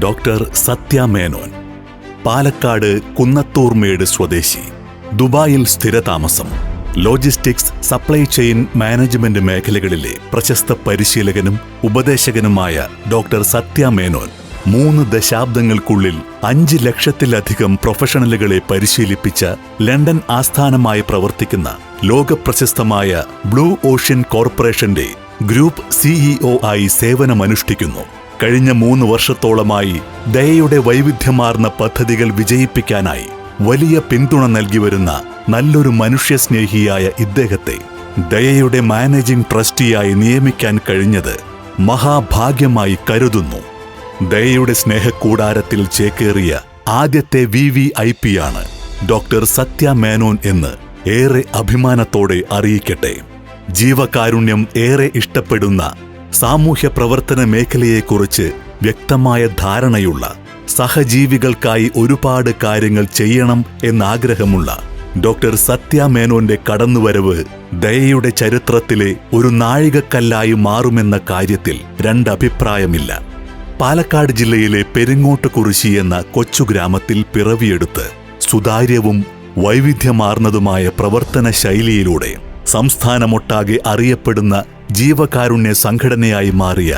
Doctor സത്യ മേനോൻ, പാലക്കാട് കുന്നത്തൂർമേട് സ്വദേശി, ദുബായിൽ സ്ഥിരതാമസം. Logistics, supply chain management മേഖലകളിലെ പ്രശസ്ത പരിശീലകനും ഉപദേശകനുമായ ഡോക്ടർ സത്യ മേനോൻ 3 ദശാബ്ദങ്ങൾക്കുള്ളിൽ 5 ലക്ഷത്തിലധികം പ്രൊഫഷണലുകളെ പരിശീലിപ്പിച്ച ലണ്ടൻ ആസ്ഥാനമായി പ്രവർത്തിക്കുന്ന ലോകപ്രശസ്തമായ ബ്ലൂ ഓഷ്യൻ കോർപ്പറേഷന്റെ ഗ്രൂപ്പ് സിഇഒ ആയി സേവനമനുഷ്ഠിക്കുന്നു. കഴിഞ്ഞ 3 വർഷത്തോളമായി ദയയുടെ വൈവിധ്യമാർന്ന പദ്ധതികൾ വിജയിപ്പിക്കാനായി വലിയ പിന്തുണ നൽകിവരുന്ന നല്ലൊരു മനുഷ്യസ്നേഹിയായ ഇദ്ദേഹത്തെ ദയയുടെ മാനേജിംഗ് ട്രസ്റ്റിയായി നിയമിക്കാൻ കഴിഞ്ഞത് മഹാഭാഗ്യമായി കരുതുന്നു. ദയയുടെ സ്നേഹക്കൂടാരത്തിൽ ചേക്കേറിയ ആദ്യത്തെ VVIP ആണ് ഡോക്ടർ സത്യ മേനോൻ എന്ന് ഏറെ അഭിമാനത്തോടെ അറിയിക്കട്ടെ. ജീവകാരുണ്യം ഏറെ ഇഷ്ടപ്പെടുന്ന, സാമൂഹ്യ പ്രവർത്തന മേഖലയെക്കുറിച്ച് വ്യക്തമായ ധാരണയുള്ള, സഹജീവികൾക്കായി ഒരുപാട് കാര്യങ്ങൾ ചെയ്യണം എന്നാഗ്രഹമുള്ള ഡോക്ടർ സത്യ മേനോന്റെ കടന്നുവരവ് ദയയുടെ ചരിത്രത്തിലെ ഒരു നാഴികക്കല്ലായി മാറുമെന്ന കാര്യത്തിൽ രണ്ടഭിപ്രായമില്ല. പാലക്കാട് ജില്ലയിലെ പെരിങ്ങോട്ടുകുറിശി എന്ന കൊച്ചുഗ്രാമത്തിൽ പിറവിയെടുത്ത് സുതാര്യവും വൈവിധ്യമാർന്നതുമായ പ്രവർത്തന ശൈലിയിലൂടെ സംസ്ഥാനമൊട്ടാകെ അറിയപ്പെടുന്ന ജീവകാരുണ്യ സംഘടനയായി മാറിയ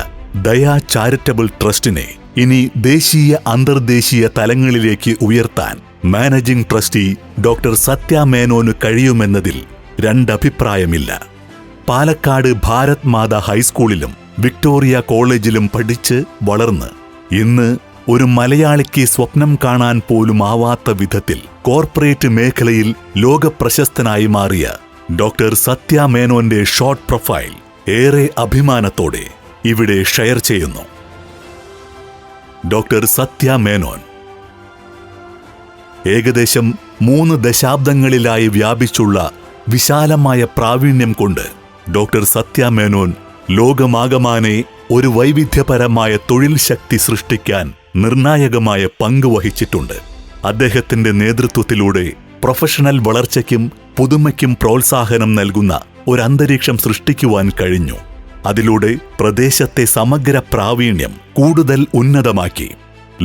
ദയ ചാരിറ്റബിൾ ട്രസ്റ്റിനെ ഇനി ദേശീയ അന്തർദേശീയ തലങ്ങളിലേക്ക് ഉയർത്താൻ മാനേജിംഗ് ട്രസ്റ്റി ഡോക്ടർ സത്യ മേനോന് കഴിയുമെന്നതിൽ രണ്ടഭിപ്രായമില്ല. പാലക്കാട് ഭാരത് മാതാ ഹൈസ്കൂളിലും വിക്ടോറിയ കോളേജിലും പഠിച്ച് വളർന്ന് ഇന്ന് ഒരു മലയാളിക്ക് സ്വപ്നം കാണാൻ പോലും ആവാത്ത വിധത്തിൽ കോർപ്പറേറ്റ് മേഖലയിൽ ലോകപ്രശസ്തനായി മാറിയ ഡോക്ടർ സത്യ മേനോന്റെ ഷോർട്ട് പ്രൊഫൈൽ ഏറെ അഭിമാനത്തോടെ ഇവിടെ ഷെയർ ചെയ്യുന്നു. ഡോക്ടർ സത്യ മേനോൻ ഏകദേശം 3 ദശാബ്ദങ്ങളിലായി വ്യാപിച്ചുള്ള വിശാലമായ പ്രാവീണ്യം കൊണ്ട് ഡോക്ടർ സത്യ മേനോൻ ലോകമാകമാനെ ഒരു വൈവിധ്യപരമായ തൊഴിൽ ശക്തി സൃഷ്ടിക്കാൻ നിർണായകമായ പങ്ക് വഹിച്ചിട്ടുണ്ട്. അദ്ദേഹത്തിന്റെ നേതൃത്വത്തിലൂടെ പ്രൊഫഷണൽ വളർച്ചയ്ക്കും പുതുമയ്ക്കും പ്രോത്സാഹനം നൽകുന്ന ഒരു അന്തരീക്ഷം സൃഷ്ടിക്കുവാൻ കഴിഞ്ഞു. അതിലൂടെ പ്രദേശത്തെ സമഗ്ര പ്രാവീണ്യം കൂടുതൽ ഉന്നതമാക്കി.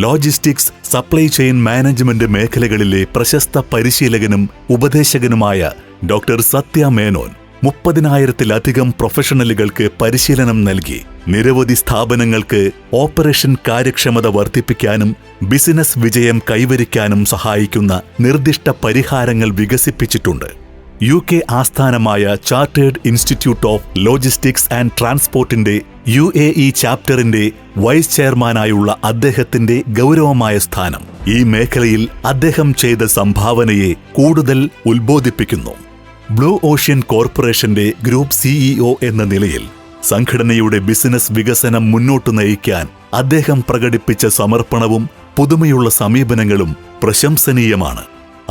ലോജിസ്റ്റിക്സ്, സപ്ലൈ ചെയിൻ മാനേജ്മെന്റ് മേഖലകളിലെ പ്രശസ്ത പരിശീലകനും ഉപദേശകനുമായ ഡോക്ടർ സത്യ മേനോൻ 30,000-ലധികം പ്രൊഫഷണലുകൾക്ക് പരിശീലനം നൽകി നിരവധി സ്ഥാപനങ്ങൾക്ക് ഓപ്പറേഷൻ കാര്യക്ഷമത വർദ്ധിപ്പിക്കാനും ബിസിനസ് വിജയം കൈവരിക്കാനും സഹായിക്കുന്ന നിർദ്ദിഷ്ട പരിഹാരങ്ങൾ വികസിപ്പിച്ചിട്ടുണ്ട്. UK ആസ്ഥാനമായ Chartered Institute of Logistics and ട്രാൻസ്പോർട്ടിന്റെ UAE ചാപ്റ്ററിന്റെ വൈസ് ചെയർമാനായുള്ള അദ്ദേഹത്തിന്റെ ഗൗരവമായ സ്ഥാനം ഈ മേഖലയിൽ അദ്ദേഹം ചെയ്ത സംഭാവനയെ കൂടുതൽ ഉത്ബോധിപ്പിക്കുന്നു. ബ്ലൂ ഓഷ്യൻ കോർപ്പറേഷന്റെ ഗ്രൂപ്പ് സിഇഒ എന്ന നിലയിൽ സംഘടനയുടെ ബിസിനസ് വികസനം മുന്നോട്ടു നയിക്കാൻ അദ്ദേഹം പ്രകടിപ്പിച്ച സമർപ്പണവും പുതുമയുള്ള സമീപനങ്ങളും പ്രശംസനീയമാണ്.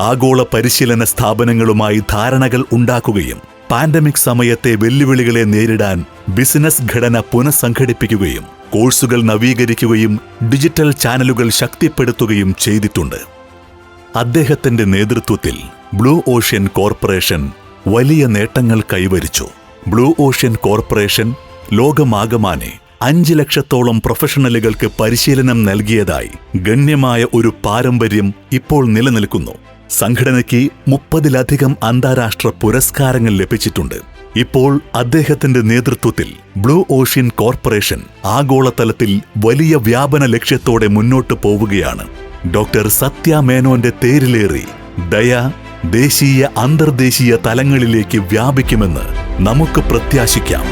ആഗോള പരിശീലന സ്ഥാപനങ്ങളുമായി ധാരണകൾ ഉണ്ടാക്കുകയും പാൻഡമിക് സമയത്തെ വെല്ലുവിളികളെ നേരിടാൻ ബിസിനസ് ഘടന പുനഃസംഘടിപ്പിക്കുകയും കോഴ്സുകൾ നവീകരിക്കുകയും ഡിജിറ്റൽ ചാനലുകൾ ശക്തിപ്പെടുത്തുകയും ചെയ്തിട്ടുണ്ട്. അദ്ദേഹത്തിന്റെ നേതൃത്വത്തിൽ ബ്ലൂ ഓഷ്യൻ കോർപ്പറേഷൻ വലിയ നേട്ടങ്ങൾ കൈവരിച്ചു. ബ്ലൂ ഓഷ്യൻ കോർപ്പറേഷൻ ലോകമാകമാനെ 5 ലക്ഷത്തോളം പ്രൊഫഷണലുകൾക്ക് പരിശീലനം നൽകിയതായി ഗണ്യമായ ഒരു പാരമ്പര്യം ഇപ്പോൾ നിലനിൽക്കുന്നു. സംഘടനയ്ക്ക് 30-ലധികം അന്താരാഷ്ട്ര പുരസ്കാരങ്ങൾ ലഭിച്ചിട്ടുണ്ട്. ഇപ്പോൾ അദ്ദേഹത്തിന്റെ നേതൃത്വത്തിൽ ബ്ലൂ ഓഷ്യൻ കോർപ്പറേഷൻ ആഗോളതലത്തിൽ വലിയ വ്യാപന ലക്ഷ്യത്തോടെ മുന്നോട്ടു പോവുകയാണ്. ഡോക്ടർ സത്യ മേനോന്റെ തേരിലേറി ദയ ദേശീയ അന്തർദേശീയ തലങ്ങളിലേക്ക് വ്യാപിക്കുമെന്ന് നമുക്ക് പ്രത്യാശിക്കാം.